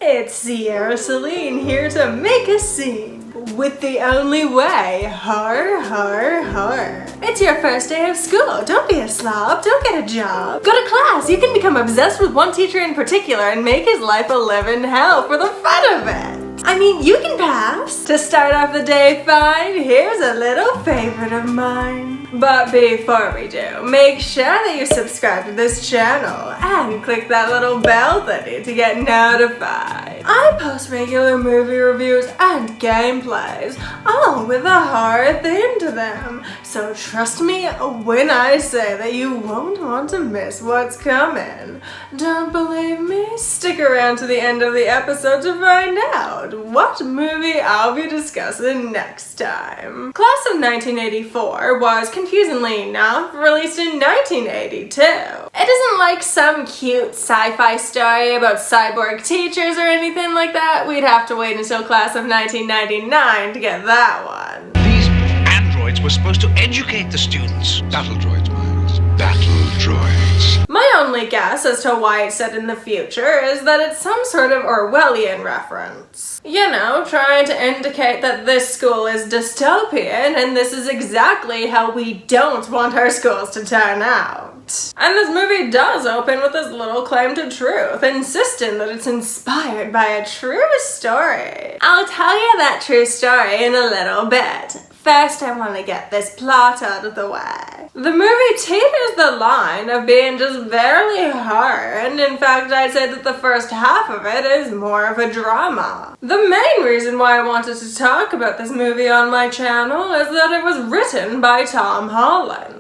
It's Sierra Celine here to make a scene with the only way. Har, har, har. It's your first day of school. Don't be a slob. Don't get a job. Go to class. You can become obsessed with one teacher in particular and make his life a living hell for the fun of it. I mean, you can pass. To start off the day fine, here's a little favorite of mine. But before we do, make sure that you subscribe to this channel and click that little bell thingy to get notified. I post regular movie reviews and gameplays, all with a horror theme to them. So trust me when I say that you won't want to miss what's coming. Don't believe me? Stick around to the end of the episode to find out what movie I'll be discussing next time. Class of 1984 was, confusingly enough, released in 1982. It isn't like some cute sci-fi story about cyborg teachers or anything like that. We'd have to wait until class of 1999 to get that one. These androids were supposed to educate the students. Battle droids, Miles. Battle droids. My only guess as to why it's set in the future is that it's some sort of Orwellian reference. You know, trying to indicate that this school is dystopian and this is exactly how we don't want our schools to turn out. And this movie does open with this little claim to truth, insisting that it's inspired by a true story. I'll tell you that true story in a little bit. First, I want to get this plot out of the way. The movie teeters the line of being just barely horror, and in fact I'd say that the first half of it is more of a drama. The main reason why I wanted to talk about this movie on my channel is that it was written by Tom Holland.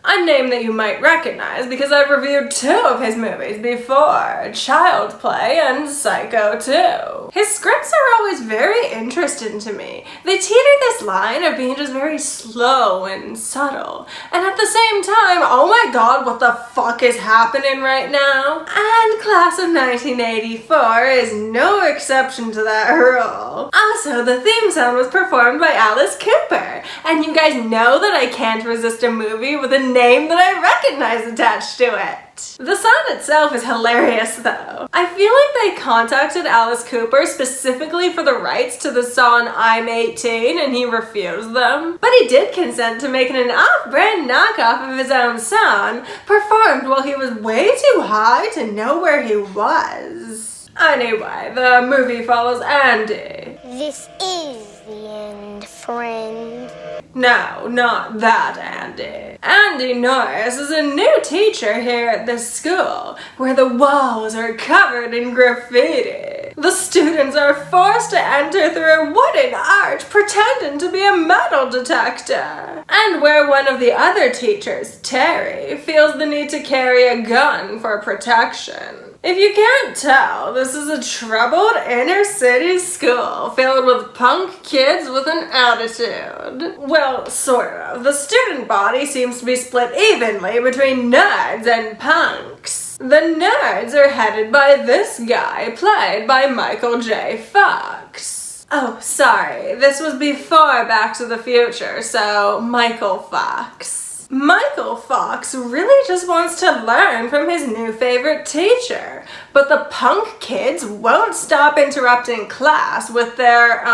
A name that you might recognize because I've reviewed 2 of his movies before, Child Play and Psycho 2. His scripts are always very interesting to me. They teeter this line of being just very slow and subtle, and at the same time, oh my god, what the fuck is happening right now? And Class of 1984 is no exception to that rule. Also, the theme song was performed by Alice Cooper, and you guys know that I can't resist a movie with a name that I recognize attached to it. The song itself is hilarious though. I feel like they contacted Alice Cooper specifically for the rights to the song I'm 18 and he refused them. But he did consent to making an off-brand knockoff of his own song, performed while he was way too high to know where he was. Anyway, the movie follows Andy. This is the end, friend. No, not that Andy. Andy Norris is a new teacher here at this school, where the walls are covered in graffiti. The students are forced to enter through a wooden arch pretending to be a metal detector. And where one of the other teachers, Terry, feels the need to carry a gun for protection. If you can't tell, this is a troubled inner city school filled with punk kids with an attitude. Well, sort of. The student body seems to be split evenly between nerds and punks. The nerds are headed by this guy, played by Michael J. Fox. Oh, sorry, this was before Back to the Future, so Michael Fox. Michael Fox really just wants to learn from his new favorite teacher, but the punk kids won't stop interrupting class with their,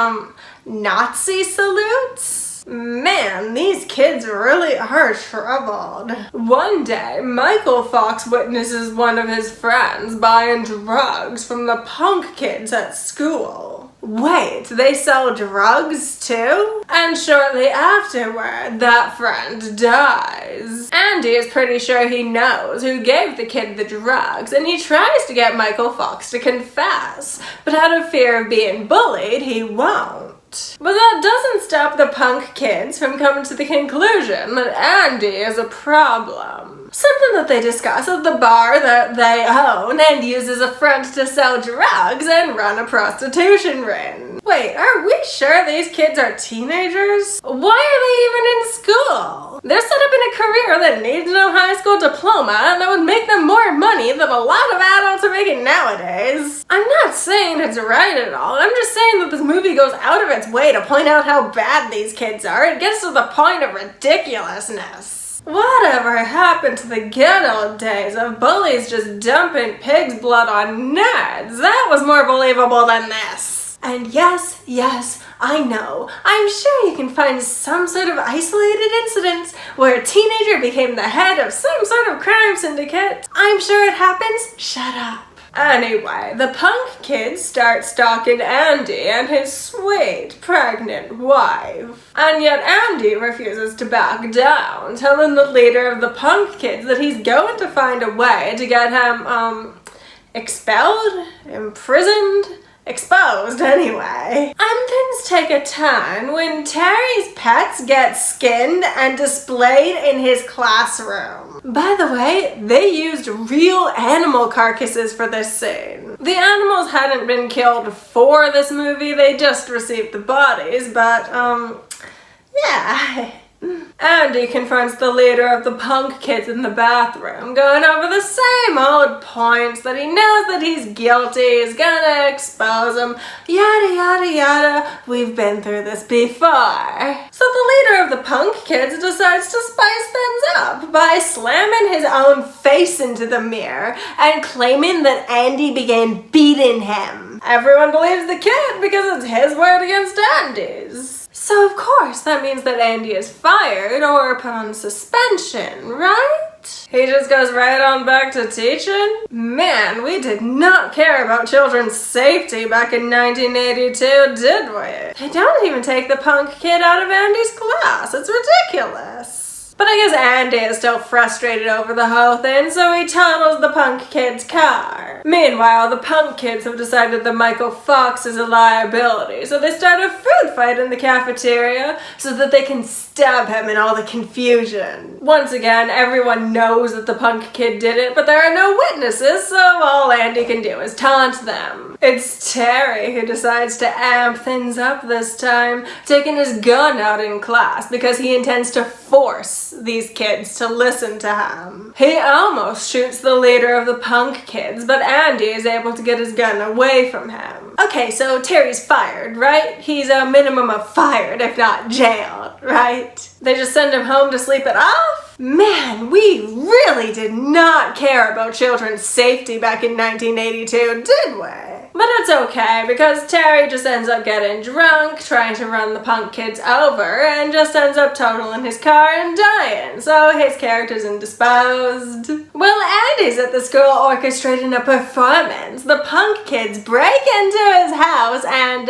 Nazi salutes? Man, these kids really are troubled. One day, Michael Fox witnesses one of his friends buying drugs from the punk kids at school. Wait, they sell drugs too? And shortly afterward, that friend dies. Andy is pretty sure he knows who gave the kid the drugs, and he tries to get Michael Fox to confess, but out of fear of being bullied, he won't. But that doesn't stop the punk kids from coming to the conclusion that Andy is a problem. Something that they discuss at the bar that they own and use as a front to sell drugs and run a prostitution ring. Wait, are we sure these kids are teenagers? Why are they even in school? They're set up in a career that needs no high school diploma and that would make them more money than a lot of adults are making nowadays. I'm not saying it's right at all. I'm just saying that this movie goes out of its way to point out how bad these kids are. It gets to the point of ridiculousness. Whatever happened to the good old days of bullies just dumping pig's blood on nerds? That was more believable than this. And yes, I know. I'm sure you can find some sort of isolated incidents where a teenager became the head of some sort of crime syndicate. I'm sure it happens. Shut up. Anyway, the punk kids start stalking Andy and his sweet, pregnant wife. And yet Andy refuses to back down, telling the leader of the punk kids that he's going to find a way to get him, expelled? Imprisoned? Exposed, anyway. And things take a turn when Terry's pets get skinned and displayed in his classroom. By the way, they used real animal carcasses for this scene. The animals hadn't been killed for this movie, they just received the bodies, but, yeah. Andy confronts the leader of the punk kids in the bathroom, going over the same old points that he knows that he's guilty, is gonna expose him, yada yada yada, we've been through this before. So the leader of the punk kids decides to spice things up by slamming his own face into the mirror and claiming that Andy began beating him. Everyone believes the kid because it's his word against Andy's. So of course that means that Andy is fired or put on suspension, right? He just goes right on back to teaching? Man, we did not care about children's safety back in 1982, did we? They don't even take the punk kid out of Andy's class. It's ridiculous. But I guess Andy is still frustrated over the whole thing, so he totals the punk kid's car. Meanwhile, the punk kids have decided that Michael Fox is a liability, so they start a food fight in the cafeteria so that they can stab him in all the confusion. Once again, everyone knows that the punk kid did it, but there are no witnesses, so all Andy can do is taunt them. It's Terry who decides to amp things up this time, taking his gun out in class because he intends to force these kids to listen to him. He almost shoots the leader of the punk kids, but Andy is able to get his gun away from him. Okay, so Terry's fired, right? He's a minimum of fired, if not jailed, right? They just send him home to sleep it off? Man, we really did not care about children's safety back in 1982, did we? But it's okay, because Terry just ends up getting drunk, trying to run the punk kids over, and just ends up totaling his car and dying, so his character's indisposed. Well, Andy's at the school orchestrating a performance. The punk kids break into his house and,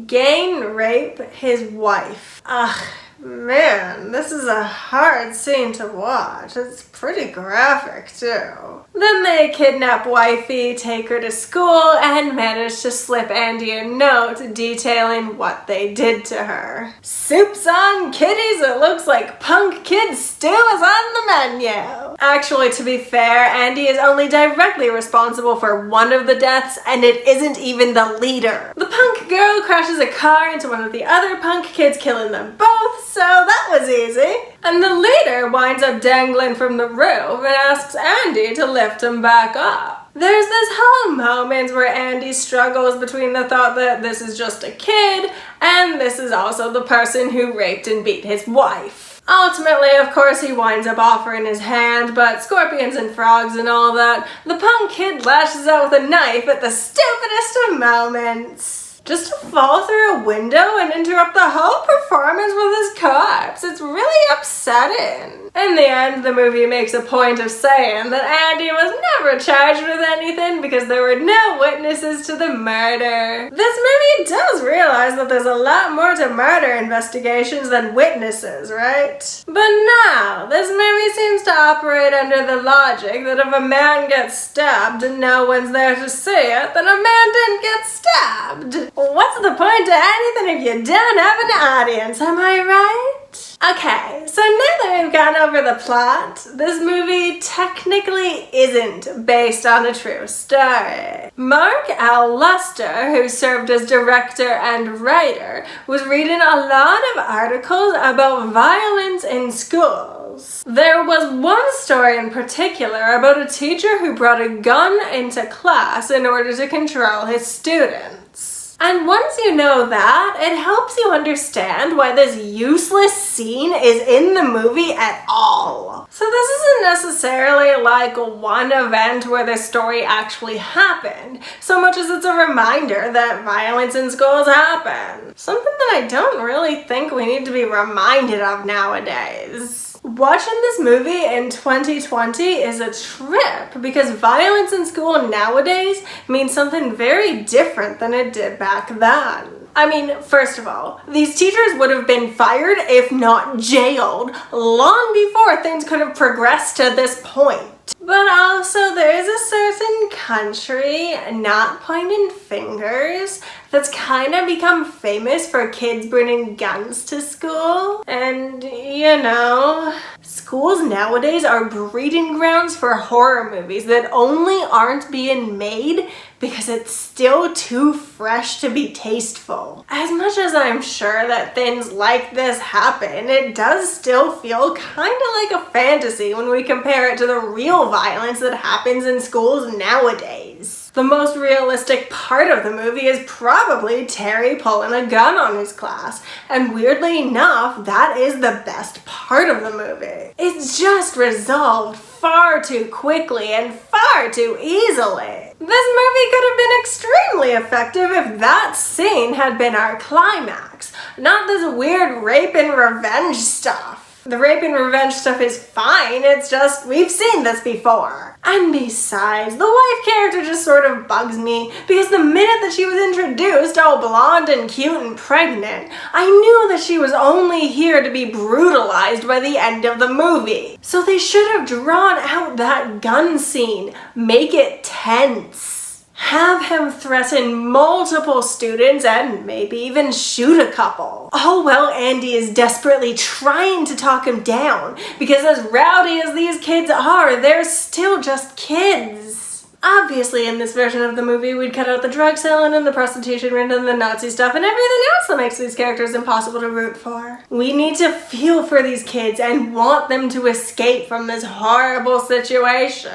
gang rape his wife. Ugh. Man, this is a hard scene to watch. It's pretty graphic, too. Then they kidnap wifey, take her to school, and manage to slip Andy a note detailing what they did to her. Soup's on, kiddies. It looks like punk kid stew is on the menu. Actually, to be fair, Andy is only directly responsible for one of the deaths, and it isn't even the leader. The punk girl crashes a car into one of the other punk kids, killing them both, so that was easy. And the leader winds up dangling from the roof and asks Andy to lift him back up. There's this whole moment where Andy struggles between the thought that this is just a kid and this is also the person who raped and beat his wife. Ultimately, of course, he winds up offering his hand, but scorpions and frogs and all that, the punk kid lashes out with a knife at the stupidest of moments. Just to fall through a window and interrupt the whole performance with his corpse. It's really upsetting. In the end, the movie makes a point of saying that Andy was never charged with anything because there were no witnesses to the murder. This movie does realize that there's a lot more to murder investigations than witnesses, right? But no, this movie seems to operate under the logic that if a man gets stabbed and no one's there to see it, then a man didn't get stabbed. What's the point to anything if you don't have an audience, am I right? Okay, so now that we've gone over the plot, this movie technically isn't based on a true story. Mark L. Lester, who served as director and writer, was reading a lot of articles about violence in schools. There was one story in particular about a teacher who brought a gun into class in order to control his students. And once you know that, it helps you understand why this useless scene is in the movie at all. So this isn't necessarily like one event where the story actually happened, so much as it's a reminder that violence in schools happen. Something that I don't really think we need to be reminded of nowadays. Watching this movie in 2020 is a trip because violence in school nowadays means something very different than it did back then. I mean, first of all, these teachers would have been fired, if not jailed, long before things could have progressed to this point. But also, there is a certain country, not pointing fingers, that's kind of become famous for kids bringing guns to school. And, you know, schools nowadays are breeding grounds for horror movies that only aren't being made because it's still too fresh to be tasteful. As much as I'm sure that things like this happen, it does still feel kind of like a fantasy when we compare it to the real violence that happens in schools nowadays. The most realistic part of the movie is probably Terry pulling a gun on his class, and weirdly enough, that is the best part of the movie. It's just resolved far too quickly and far too easily. This movie could have been extremely effective if that scene had been our climax, not this weird rape and revenge stuff. The rape and revenge stuff is fine, it's just, we've seen this before. And besides, the wife character just sort of bugs me because the minute that she was introduced, all blonde and cute and pregnant, I knew that she was only here to be brutalized by the end of the movie. So they should have drawn out that gun scene, make it tense. Have him threaten multiple students and maybe even shoot a couple. All while Andy is desperately trying to talk him down because as rowdy as these kids are, they're still just kids. Obviously, in this version of the movie, we'd cut out the drug selling and the prostitution ring and the Nazi stuff and everything else that makes these characters impossible to root for. We need to feel for these kids and want them to escape from this horrible situation.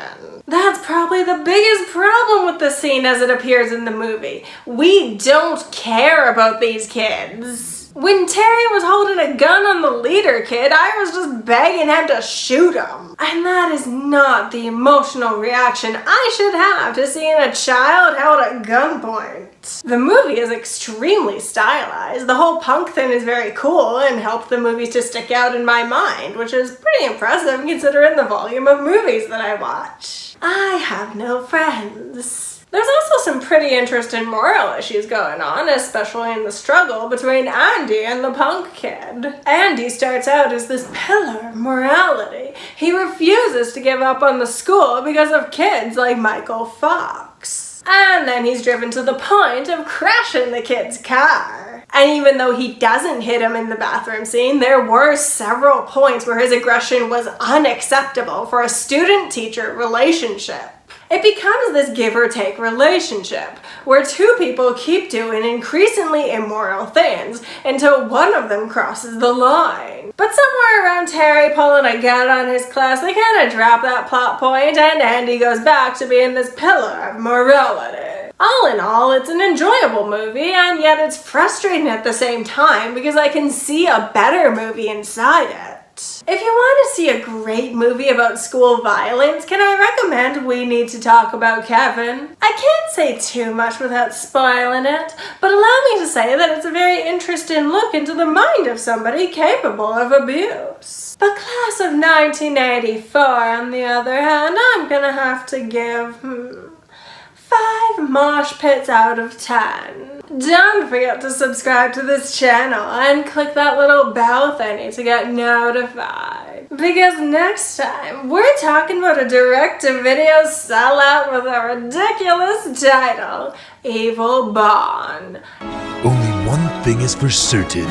That's probably the biggest problem with the scene as it appears in the movie. We don't care about these kids. When Terry was holding a gun on the leader kid, I was just begging him to shoot him. And that is not the emotional reaction I should have to seeing a child held at gunpoint. The movie is extremely stylized. The whole punk thing is very cool and helped the movie to stick out in my mind, which is pretty impressive considering the volume of movies that I watch. I have no friends. There's also some pretty interesting moral issues going on, especially in the struggle between Andy and the punk kid. Andy starts out as this pillar of morality. He refuses to give up on the school because of kids like Michael Fox. And then he's driven to the point of crashing the kid's car. And even though he doesn't hit him in the bathroom scene, there were several points where his aggression was unacceptable for a student-teacher relationship. It becomes this give-or-take relationship, where two people keep doing increasingly immoral things until one of them crosses the line. But somewhere around Terry pulling a gun on his class, they kind of drop that plot point and Andy goes back to being this pillar of morality. All in all, it's an enjoyable movie, and yet it's frustrating at the same time because I can see a better movie inside it. If you want to see a great movie about school violence, can I recommend We Need to Talk About Kevin? I can't say too much without spoiling it, but allow me to say that it's a very interesting look into the mind of somebody capable of abuse. The class of 1984, on the other hand, I'm gonna have to give 5 mosh pits out of 10. Don't forget to subscribe to this channel and click that little bell thingy to get notified. Because next time, we're talking about a direct-to-video sellout with a ridiculous title, Evil Bond. Only one thing is for certain.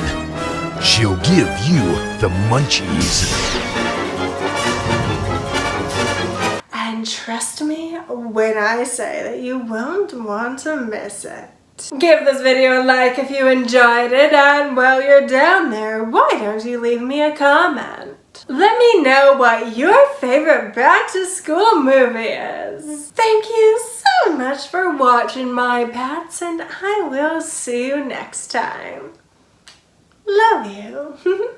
She'll give you the munchies. And trust me when I say that you won't want to miss it. Give this video a like if you enjoyed it, and while you're down there, why don't you leave me a comment? Let me know what your favorite back-to-school movie is. Thank you so so much for watching, my pets, and I will see you next time. Love you.